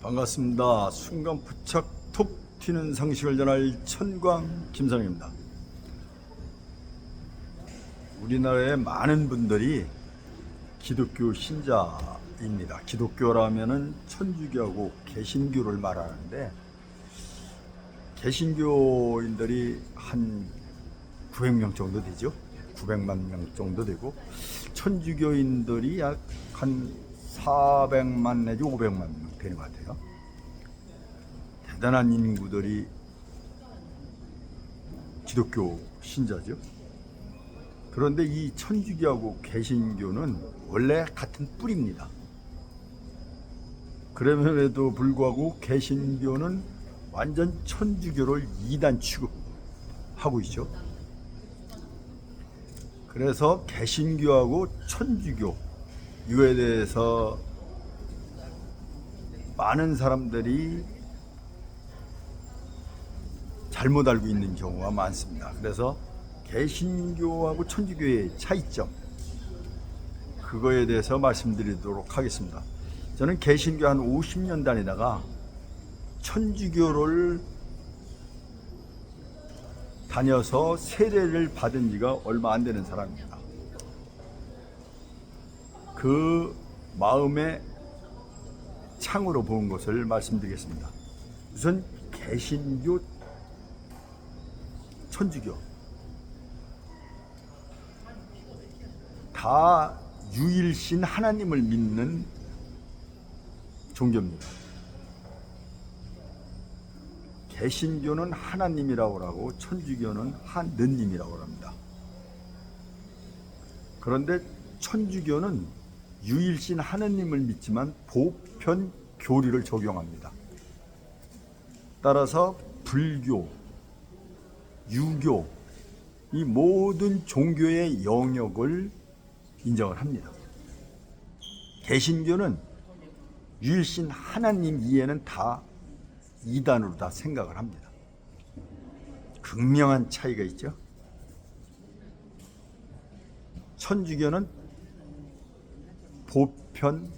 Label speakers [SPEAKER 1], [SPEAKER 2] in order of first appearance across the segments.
[SPEAKER 1] 반갑습니다. 순간 부착 톡 튀는 상식을 전할 천광 김선영입니다. 우리나라의 많은 분들이 기독교 신자입니다. 기독교라면은 천주교하고 개신교를 말하는데, 개신교인들이 한 900명 정도 되죠. 900만 명 정도 되고, 천주교인들이 약 한 400만 내지 500만 명 되는 것 같아요. 대단한 인구들이 기독교 신자죠. 그런데 이 천주교하고 개신교는 원래 같은 뿌리입니다. 그럼에도 불구하고 개신교는 완전 천주교를 이단 취급하고 있죠. 그래서 개신교하고 천주교 이거에 대해서 많은 사람들이 잘못 알고 있는 경우가 많습니다. 그래서 개신교하고 천주교의 차이점, 그거에 대해서 말씀드리도록 하겠습니다. 저는 개신교 한 50년 다니다가 천주교를 다녀서 세례를 받은 지가 얼마 안 되는 사람입니다. 그 마음의 창으로 본 것을 말씀드리겠습니다. 우선 개신교, 천주교 다 유일신 하나님을 믿는 종교입니다. 개신교는 하나님이라고 하고 천주교는 하느님이라고 합니다. 그런데 천주교는 유일신 하느님을 믿지만 보편 교리를 적용합니다. 따라서 불교, 유교, 이 모든 종교의 영역을 인정을 합니다. 개신교는 유일신 하나님 이해는 다 이단으로 다 생각을 합니다. 극명한 차이가 있죠. 천주교는 보편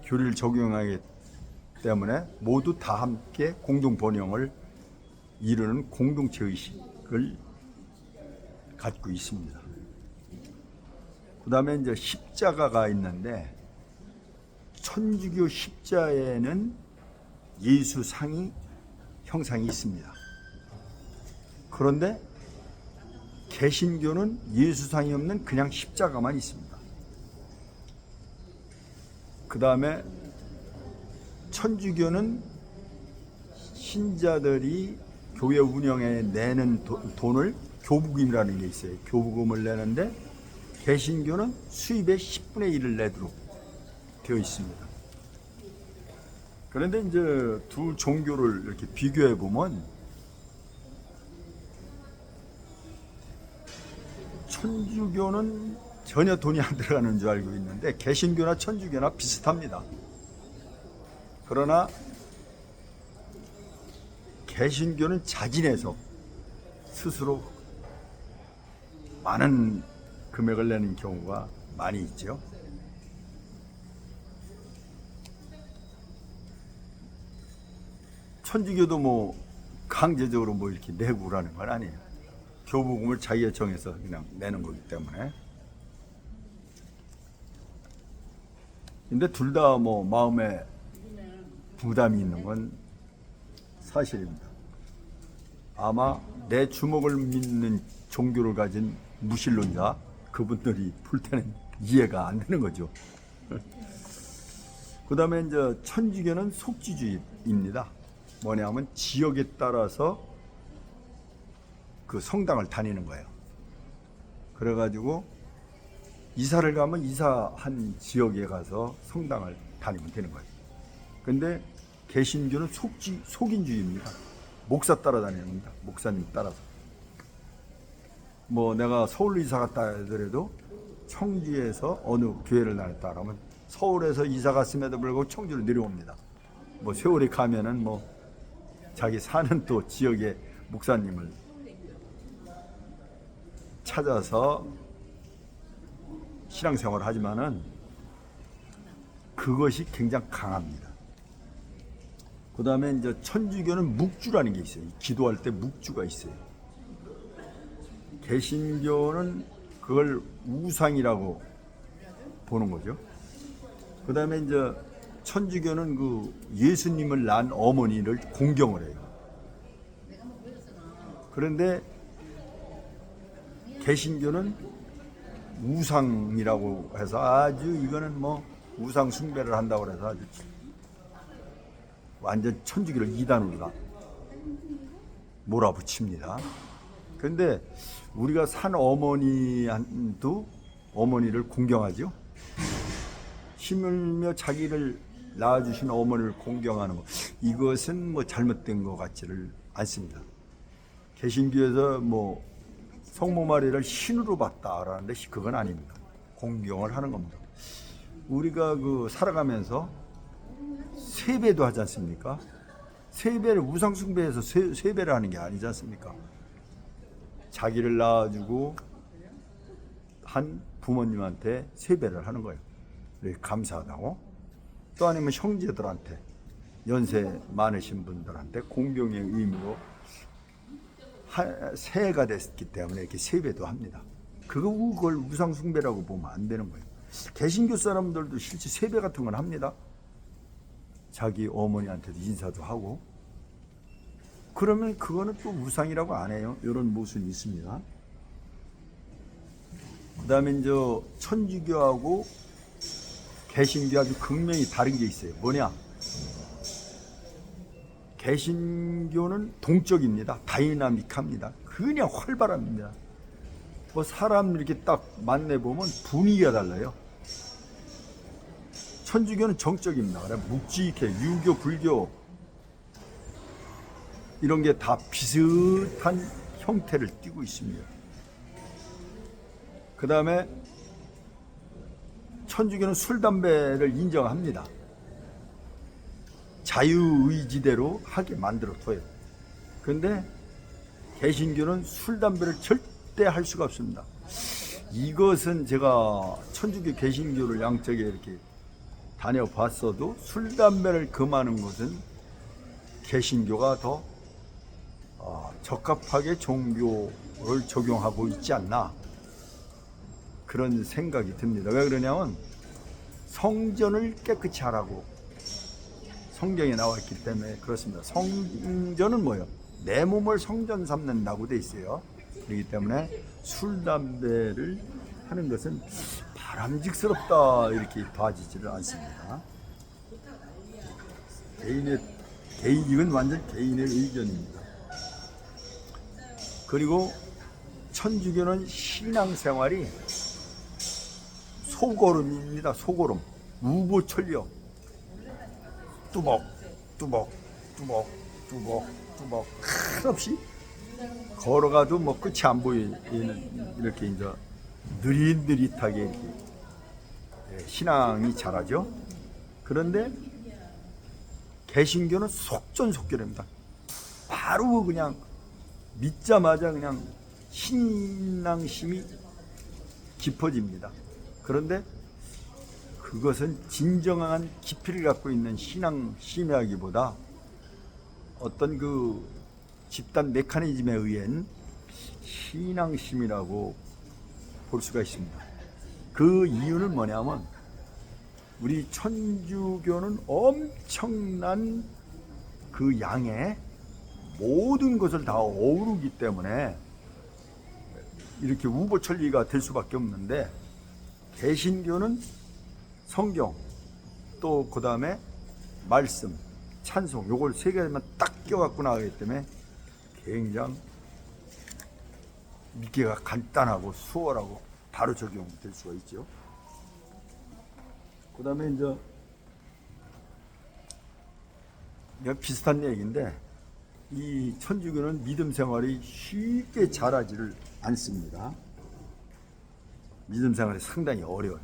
[SPEAKER 1] 교리를 적용하기 때문에 모두 다 함께 공동 번영을 이루는 공동체 의식을 갖고 있습니다. 그 다음에 이제 십자가가 있는데, 천주교 십자에는 예수상이 형상이 있습니다. 그런데 개신교는 예수상이 없는 그냥 십자가만 있습니다. 그 다음에 천주교는 신자들이 교회 운영에 내는 돈을 교부금이라는 게 있어요. 교부금을 내는데, 개신교는 수입의 10분의 1을 내도록 되어 있습니다. 그런데 이제 두 종교를 이렇게 비교해 보면, 천주교는 전혀 돈이 안 들어가는 줄 알고 있는데 개신교나 천주교나 비슷합니다. 그러나 개신교는 자진해서 스스로 많은 금액을 내는 경우가 많이 있죠. 천주교도 뭐 강제적으로 뭐 이렇게 내고 그러는 건 아니에요. 교부금을 자기가 정해서 그냥 내는 거기 때문에. 근데 둘 다 뭐 마음에 부담이 있는 건 사실입니다. 아마 내 주먹을 믿는 종교를 가진 무신론자, 그분들이 볼 때는 이해가 안 되는 거죠. 그 다음에 이제 천주교는 속지주의입니다. 뭐냐면 지역에 따라서 그 성당을 다니는 거예요. 그래가지고 이사를 가면 이사한 지역에 가서 성당을 다니면 되는 거예요. 근데 개신교는 속인주의입니다. 목사 따라다닙니다. 목사님 따라서. 뭐 내가 서울로 이사 갔다 하더라도 청주에서 어느 교회를 다녔다 그러면 서울에서 이사 갔음에도 불구하고 청주로 내려옵니다. 뭐 세월이 가면은 뭐 자기 사는 또 지역의 목사님을 찾아서 신앙생활을 하지만은 그것이 굉장히 강합니다. 그 다음에 이제 천주교는 묵주라는 게 있어요. 기도할 때 묵주가 있어요. 개신교는 그걸 우상이라고 보는 거죠. 그 다음에 이제 천주교는 그 예수님을 낳은 어머니를 공경을 해요. 그런데 개신교는 우상이라고 해서 아주 이거는 뭐 우상 숭배를 한다고 해서 아주 완전 천주교를 이단으로 몰아붙입니다. 그런데 우리가 산 어머니도 어머니를 공경하죠. 힘을며 자기를 낳아주신 어머니를 공경하는 것, 이것은 뭐 잘못된 것 같지를 않습니다. 개신교에서 뭐 성모 마리아를 신으로 봤다라는데 그건 아닙니다. 공경을 하는 겁니다. 우리가 그 살아가면서 세배도 하지 않습니까? 세배를 우상 숭배해서 세배를 하는 게 아니지 않습니까? 자기를 낳아주고 한 부모님한테 세배를 하는 거예요. 감사하다고. 또 아니면 형제들한테, 연세 많으신 분들한테 공경의 의미로 새해가 됐기 때문에 이렇게 세배도 합니다. 그걸 우상 숭배라고 보면 안 되는 거예요. 개신교 사람들도 실제 세배 같은 건 합니다. 자기 어머니한테도 인사도 하고. 그러면 그거는 또 우상이라고 안 해요. 이런 모습이 있습니다. 그 다음에 이제 천주교하고 개신교 아주 극명히 다른 게 있어요. 뭐냐? 개신교는 동적입니다. 다이나믹합니다. 그냥 활발합니다. 뭐 사람 이렇게 딱 만나보면 분위기가 달라요. 천주교는 정적입니다. 묵직해. 유교, 불교 이런 게 다 비슷한 형태를 띠고 있습니다. 그 다음에 천주교는 술, 담배를 인정합니다. 자유의지대로 하게 만들어둬요. 그런데 개신교는 술, 담배를 절대 할 수가 없습니다. 이것은 제가 천주교, 개신교를 양쪽에 이렇게 다녀봤어도 술, 담배를 금하는 것은 개신교가 더 적합하게 종교를 적용하고 있지 않나, 그런 생각이 듭니다. 왜 그러냐면 성전을 깨끗이 하라고 성경에 나와 있기 때문에 그렇습니다. 성전은 뭐예요? 내 몸을 성전 삼는다고 돼 있어요. 그렇기 때문에 술, 담배를 하는 것은 바람직스럽다 이렇게 봐지지를 않습니다. 이건 완전 개인의 의견입니다. 그리고 천주교는 신앙생활이 소걸음입니다. 소걸음. 우보천리요. 뚜벅 한없이 걸어가도 뭐 끝이 안 보이는, 이렇게 이제 느릿느릿하게 이렇게 신앙이 자라죠. 그런데 개신교는 속전속결입니다. 바로 그냥 믿자마자 그냥 신앙심이 깊어집니다. 그런데 그것은 진정한 깊이를 갖고 있는 신앙심이라기보다 어떤 그 집단 메커니즘에 의한 신앙심이라고 볼 수가 있습니다. 그 이유는 뭐냐면 우리 천주교는 엄청난 그 양의 모든 것을 다 어우르기 때문에 이렇게 우보천리가 될 수밖에 없는데, 개신교는 성경, 또 그 다음에 말씀, 찬송, 요걸 세 개만 딱 껴갖고 나가기 때문에 굉장히 믿기가 간단하고 수월하고 바로 적용될 수가 있죠. 그 다음에 이제 비슷한 얘기인데, 이 천주교는 믿음 생활이 쉽게 잘하지를 않습니다. 믿음 생활이 상당히 어려워요.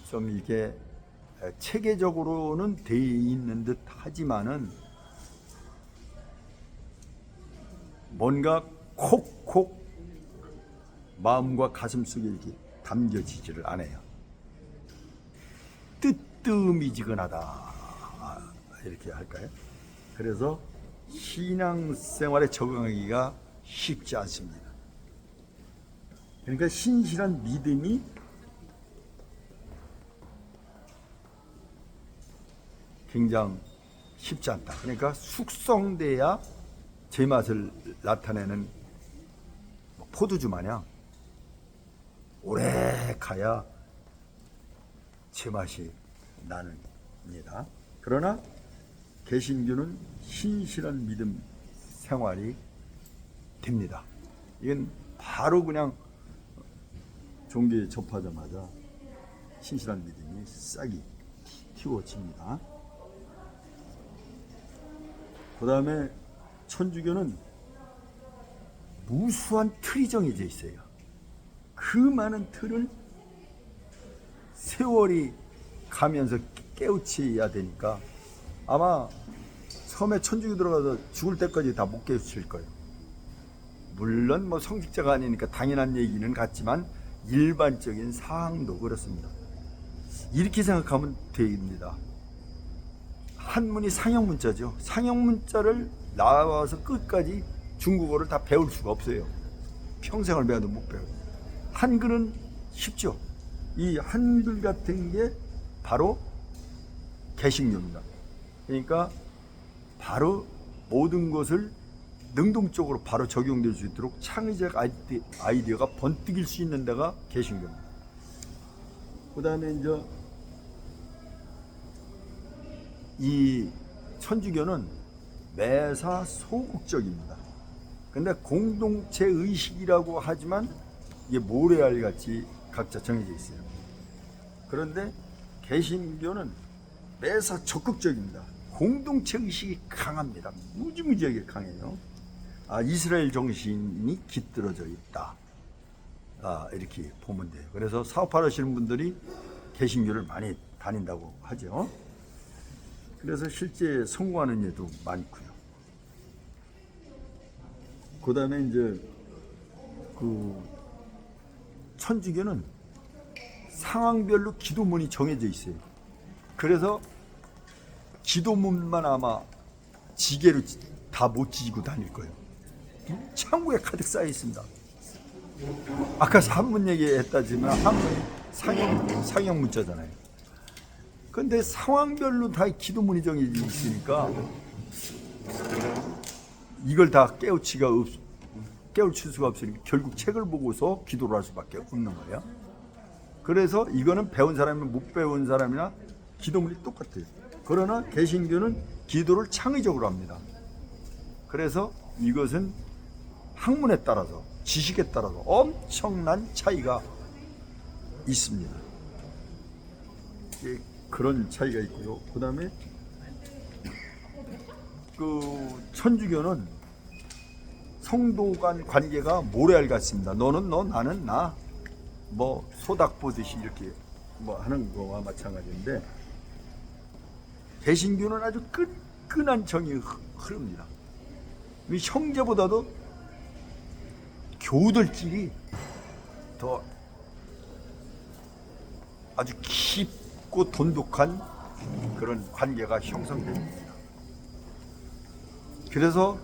[SPEAKER 1] 좀 이게 체계적으로는 돼 있는 듯 하지만은 뭔가 콕콕 마음과 가슴 속에 이렇게 담겨지지를 않아요. 뜨뜻미지근하다 이렇게 할까요? 그래서 신앙생활에 적응하기가 쉽지 않습니다. 그러니까 신실한 믿음이 굉장히 쉽지 않다. 그러니까 숙성돼야 제맛을 나타내는 포도주 마냥 오래 가야 제맛이 나는니다. 그러나 개신교는 신실한 믿음 생활이 됩니다. 이건 바로 그냥 종교에 접하자마자 신실한 믿음이 싹이 틔워집니다. 그 다음에 천주교는 무수한 틀이 정해져 있어요. 그 많은 틀을 세월이 가면서 깨우쳐야 되니까 아마 처음에 천주교 들어가서 죽을 때까지 다 못 깨우칠 거예요. 물론 뭐 성직자가 아니니까 당연한 얘기는 같지만 일반적인 사항도 그렇습니다. 이렇게 생각하면 됩니다. 한문이 상형문자죠. 상형문자를 나와서 끝까지 중국어를 다 배울 수가 없어요. 평생을 배워도 못 배워요. 한글은 쉽죠. 이 한글 같은 게 바로 개신교입니다. 그러니까 바로 모든 것을 능동적으로 바로 적용될 수 있도록 창의적 아이디어가 번뜩일 수 있는 데가 개신교입니다. 그 다음에 이제 이 천주교는 매사 소극적입니다. 근데 공동체 의식이라고 하지만 이게 모래알 같이 각자 정해져 있어요. 그런데 개신교는 매사 적극적입니다. 공동체 의식이 강합니다. 무지무지하게 강해요. 이스라엘 정신이 깃들어져 있다. 이렇게 보면 돼요. 그래서 사업하시는 분들이 개신교를 많이 다닌다고 하죠. 그래서 실제 성공하는 예도 많고요. 그 다음에 이제 그 천주교는 상황별로 기도문이 정해져 있어요. 그래서 기도문만 아마 지게로 다 못 지고 다닐 거예요. 창고에 가득 쌓여 있습니다. 아까 한문 얘기했다지만 한문이 상형 문자잖아요. 근데 상황별로 다 기도문이 정해져 있으니까 이걸 다 깨우칠 수가 없으니까 결국 책을 보고서 기도를 할 수밖에 없는 거예요. 그래서 이거는 배운 사람이나 못 배운 사람이나 기도문이 똑같아요. 그러나 개신교는 기도를 창의적으로 합니다. 그래서 이것은 학문에 따라서 지식에 따라서 엄청난 차이가 있습니다. 그런 차이가 있고요. 그 다음에 그 천주교는 성도 간 관계가 모래알 같습니다. 너는 너, 나는 나. 뭐 소닥 보듯이 이렇게 뭐 하는 거와 마찬가지인데 개신교는 아주 끈끈한 정이 흐릅니다. 형제보다도 교우들끼리 더 아주 깊고 돈독한 그런 관계가 형성됩니다. 그래서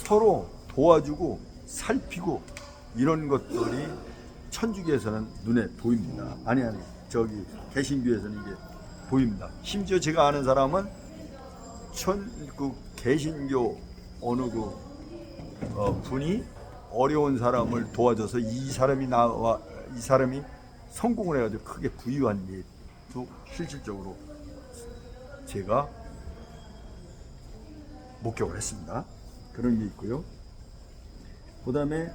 [SPEAKER 1] 서로 도와주고 살피고 이런 것들이 천주교에서는 눈에 보입니다. 아니 저기 개신교에서는 이게 보입니다. 심지어 제가 아는 사람은 그 개신교 어느 분이 어려운 사람을 도와줘서 이 사람이 성공을 해가지고 크게 부유한 일도 실질적으로 제가 목격을 했습니다. 그런 게 있고요. 그 다음에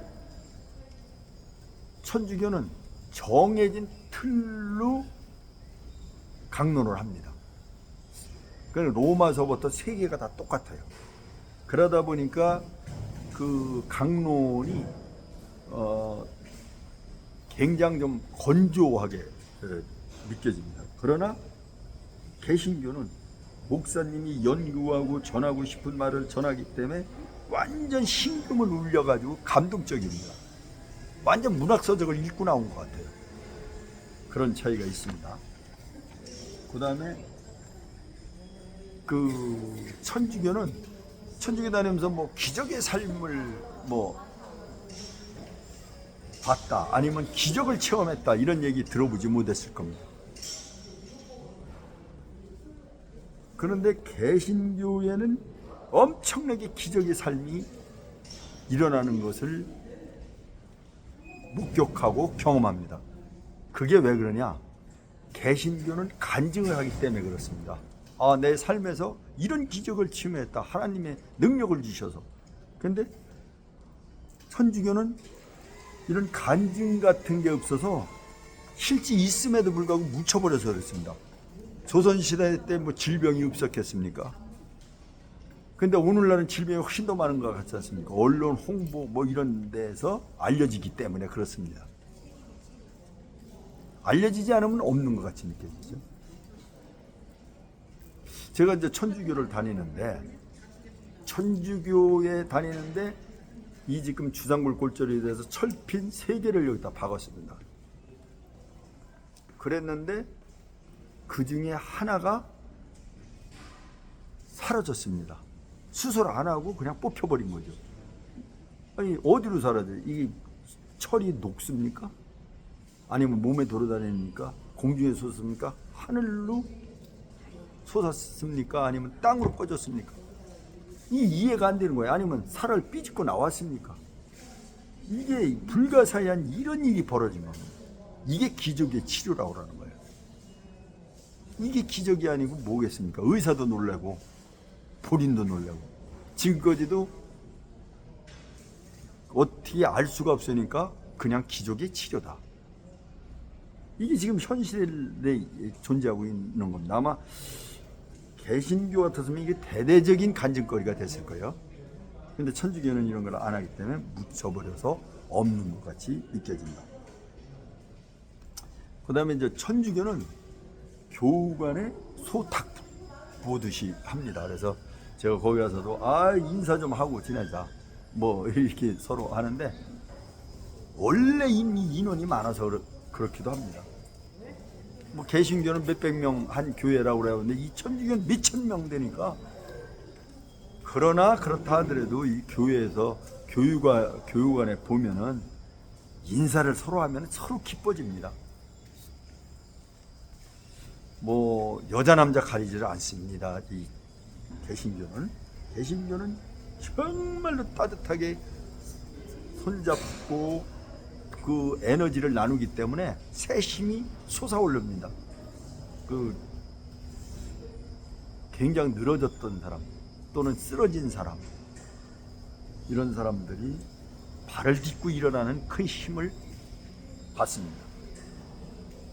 [SPEAKER 1] 천주교는 정해진 틀로 강론을 합니다. 그러니까 로마서부터 세 개가 다 똑같아요. 그러다 보니까 그 강론이 굉장히 좀 건조하게 느껴집니다. 그러나 개신교는 목사님이 연구하고 전하고 싶은 말을 전하기 때문에 완전 심금을 울려가지고 감동적입니다. 완전 문학서적을 읽고 나온 것 같아요. 그런 차이가 있습니다. 그 다음에 천주교 다니면서 뭐 기적의 삶을 뭐 봤다 아니면 기적을 체험했다 이런 얘기 들어보지 못했을 겁니다. 그런데 개신교에는 엄청나게 기적의 삶이 일어나는 것을 목격하고 경험합니다. 그게 왜 그러냐? 개신교는 간증을 하기 때문에 그렇습니다. 아, 내 삶에서 이런 기적을 체험했다. 하나님의 능력을 주셔서. 그런데 천주교는 이런 간증 같은 게 없어서 실제 있음에도 불구하고 묻혀버려서 그렇습니다. 조선시대 때 뭐 질병이 없었겠습니까? 근데 오늘날은 질병이 훨씬 더 많은 것 같지 않습니까? 언론 홍보 뭐 이런 데서 알려지기 때문에 그렇습니다. 알려지지 않으면 없는 것 같이 느껴지죠. 제가 이제 천주교에 다니는데 이 지금 주상골 골절에 대해서 철핀 3개를 여기다 박았습니다. 그랬는데 그 중에 하나가 사라졌습니다. 수술 안 하고 그냥 뽑혀버린 거죠. 아니 어디로 사라져요? 이게 철이 녹습니까? 아니면 몸에 돌아다닙니까? 공중에 솟습니까? 하늘로 솟았습니까? 아니면 땅으로 꺼졌습니까? 이해가 안 되는 거예요. 아니면 살을 삐집고 나왔습니까? 이게 불가사의한 이런 일이 벌어진 겁니다. 이게 기적의 치료라고 하는 거예요. 이게 기적이 아니고 뭐겠습니까? 의사도 놀라고 본인도 놀라고 지금까지도 어떻게 알 수가 없으니까 그냥 기적의 치료다. 이게 지금 현실에 존재하고 있는 겁니다. 아마 개신교 같았으면 이게 대대적인 간증거리가 됐을 거예요. 근데 천주교는 이런 걸 안 하기 때문에 묻혀버려서 없는 것 같이 느껴진다. 그 다음에 이제 천주교는 교우간에 소탁 보듯이 합니다. 그래서 제가 거기 가서도 인사 좀 하고 지내자 뭐 이렇게 서로 하는데 원래 이미 인원이 많아서 그렇기도 합니다. 뭐 개신교는 몇백 명 한 교회라고 그러는데 이 천주교는 몇천 명 되니까 그러나 그렇다 하더라도 이 교회에서 교우간에 보면은 인사를 서로 하면 서로 기뻐집니다. 뭐 여자 남자 가리지를 않습니다. 이 개신교는 정말로 따뜻하게 손잡고 그 에너지를 나누기 때문에 새심이 솟아오릅니다. 그 굉장히 늘어졌던 사람 또는 쓰러진 사람 이런 사람들이 발을 딛고 일어나는 큰 힘을 받습니다.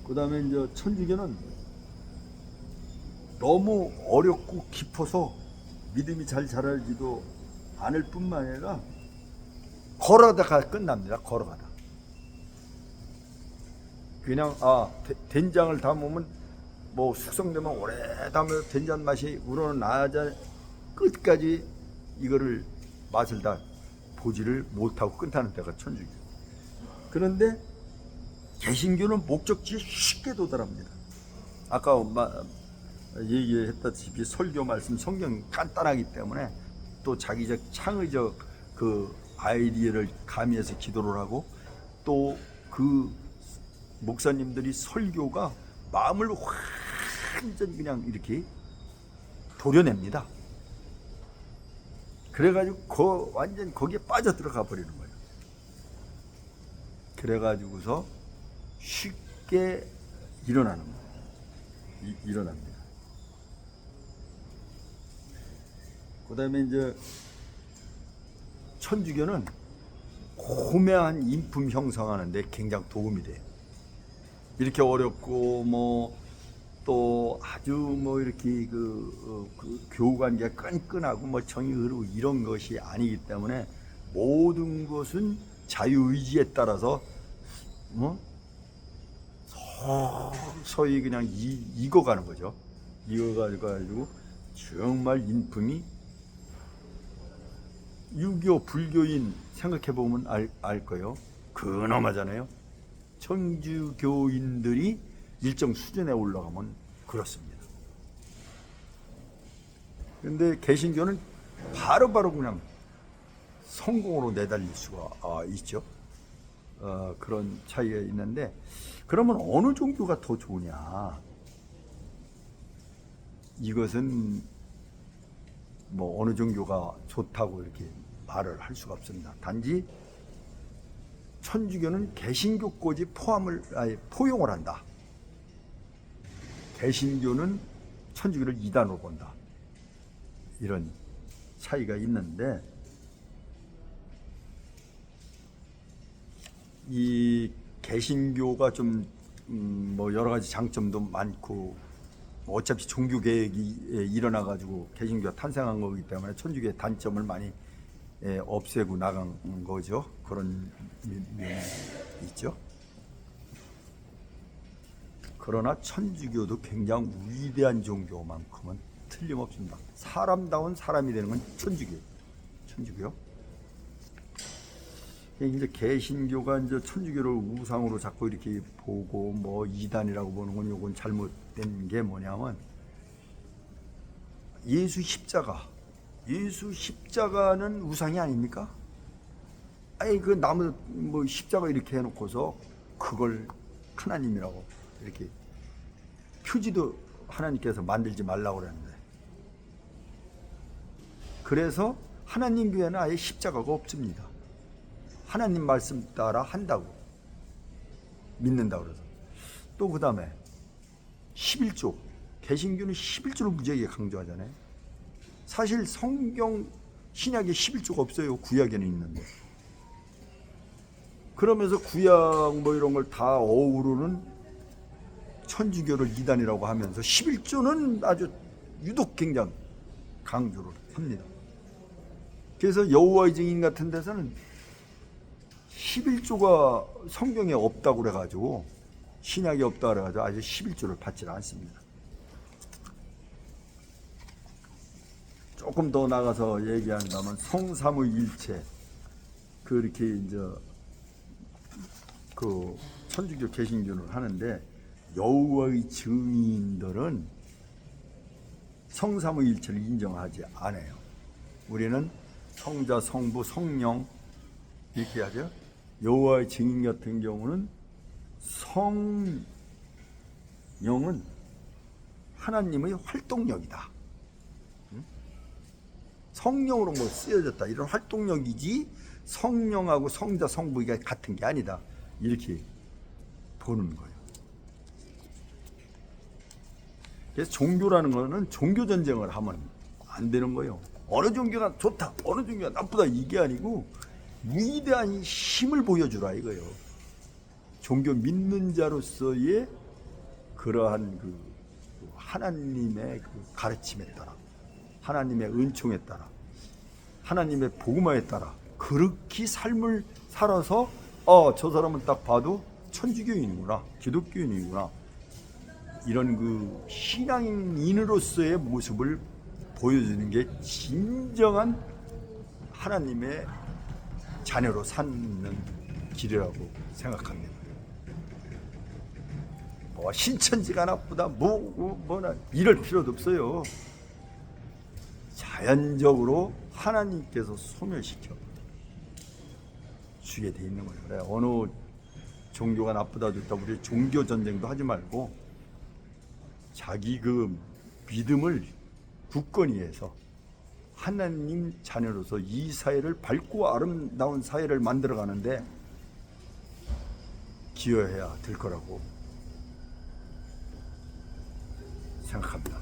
[SPEAKER 1] 그 다음에 이제 천주교는 너무 어렵고 깊어서 믿음이 잘 자라지도 않을 뿐만 아니라 걸어가다가 끝납니다. 걸어가다. 그냥 된장을 담으면 뭐 숙성되면 오래 담으면 된장 맛이 우러나자 끝까지 이거를 맛을 다 보지를 못하고 끝나는 데가 천주교. 그런데 개신교는 목적지에 쉽게 도달합니다. 아까 얘기했다시피 설교 말씀 성경 간단하기 때문에 또 자기적 창의적 그 아이디어를 가미해서 기도를 하고 또 그 목사님들이 설교가 마음을 완전 그냥 이렇게 도려냅니다. 그래가지고 완전 거기에 빠져 들어가 버리는 거예요. 그래가지고서 쉽게 일어나는 거예요. 일어납니다. 그 다음에 이제 천주교는 고매한 인품 형성하는데 굉장히 도움이 돼요. 이렇게 어렵고 뭐 또 아주 뭐 이렇게 그 교우관계가 끈끈하고 뭐 정이 흐르고 이런 것이 아니기 때문에 모든 것은 자유의지에 따라서 서서히 그냥 익어가는 거죠. 익어가지고 정말 인품이 유교 불교인 생각해보면 알 거예요. 근엄하잖아요. 천주교인들이 일정 수준에 올라가면 그렇습니다. 근데 개신교는 바로바로 그냥 성공으로 내달릴 수가 있죠. 그런 차이가 있는데, 그러면 어느 종교가 더 좋으냐? 이것은 뭐 어느 종교가 좋다고 이렇게 말을 할 수가 없습니다. 단지 천주교는 개신교까지 포용을 한다. 개신교는 천주교를 이단으로 본다. 이런 차이가 있는데, 이 개신교가 좀 뭐 여러 가지 장점도 많고, 어차피 종교 개혁이 일어나 가지고 개신교가 탄생한 거기 때문에 천주교의 단점을 많이 없애고 나간 거죠. 그런 면이 있죠. 그러나 천주교도 굉장히 위대한 종교만큼은 틀림없습니다. 사람다운 사람이 되는 건 천주교요. 이제 개신교가 이제 천주교를 우상으로 자꾸 이렇게 보고 뭐 이단이라고 보는 건 요건 잘못된 게 뭐냐면, 예수 십자가는 우상이 아닙니까? 아니 그 나무 뭐 십자가 이렇게 해놓고서 그걸 하나님이라고 이렇게 표지도 하나님께서 만들지 말라고 그랬는데, 그래서 하나님 교회는 아예 십자가가 없습니다. 하나님 말씀 따라 한다고 믿는다고 그래서. 또 그 다음에 11조, 개신교는 11조를 무지하게 강조하잖아요. 사실 성경 신약에 11조가 없어요. 구약에는 있는데. 그러면서 구약 뭐 이런 걸 다 어우르는 천주교를 이단이라고 하면서 11조는 아주 유독 굉장히 강조를 합니다. 그래서 여호와의 증인 같은 데서는 11조가 성경에 없다고 그래가지고, 신약에 없다고 그래가지고 아직 11조를 받지 않습니다. 조금 더 나가서 얘기한다면 성삼위일체, 그렇게 이제 그 천주교 개신교를 하는데, 여호와의 증인들은 성삼위일체를 인정하지 않아요. 우리는 성자, 성부, 성령 이렇게 하죠. 여호와의 증인 같은 경우는 성령은 하나님의 활동력이다. 성령으로 뭐 쓰여졌다 이런 활동력이지, 성령하고 성자, 성부가 같은 게 아니다. 이렇게 보는 거예요. 그래서 종교라는 거는 종교 전쟁을 하면 안 되는 거예요. 어느 종교가 좋다, 어느 종교가 나쁘다 이게 아니고 위대한 힘을 보여주라 이거예요. 종교 믿는 자로서의 그러한 그 하나님의 그 가르침에 따라, 하나님의 은총에 따라, 하나님의 복음화에 따라 그렇게 삶을 살아서 저 사람은 딱 봐도 천주교인이구나, 기독교인이구나, 이런 그 신앙인으로서의 모습을 보여주는 게 진정한 하나님의 자녀로 사는 길이라고 생각합니다. 뭐 신천지가 나쁘다, 뭐나 이럴 필요도 없어요. 자연적으로 하나님께서 소멸시켜 주게 돼 있는 거예요. 그래, 어느 종교가 나쁘다 좋다 우리 종교 전쟁도 하지 말고 자기 그 믿음을 굳건히 해서 하나님 자녀로서 이 사회를 밝고 아름다운 사회를 만들어가는데 기여해야 될 거라고 생각합니다.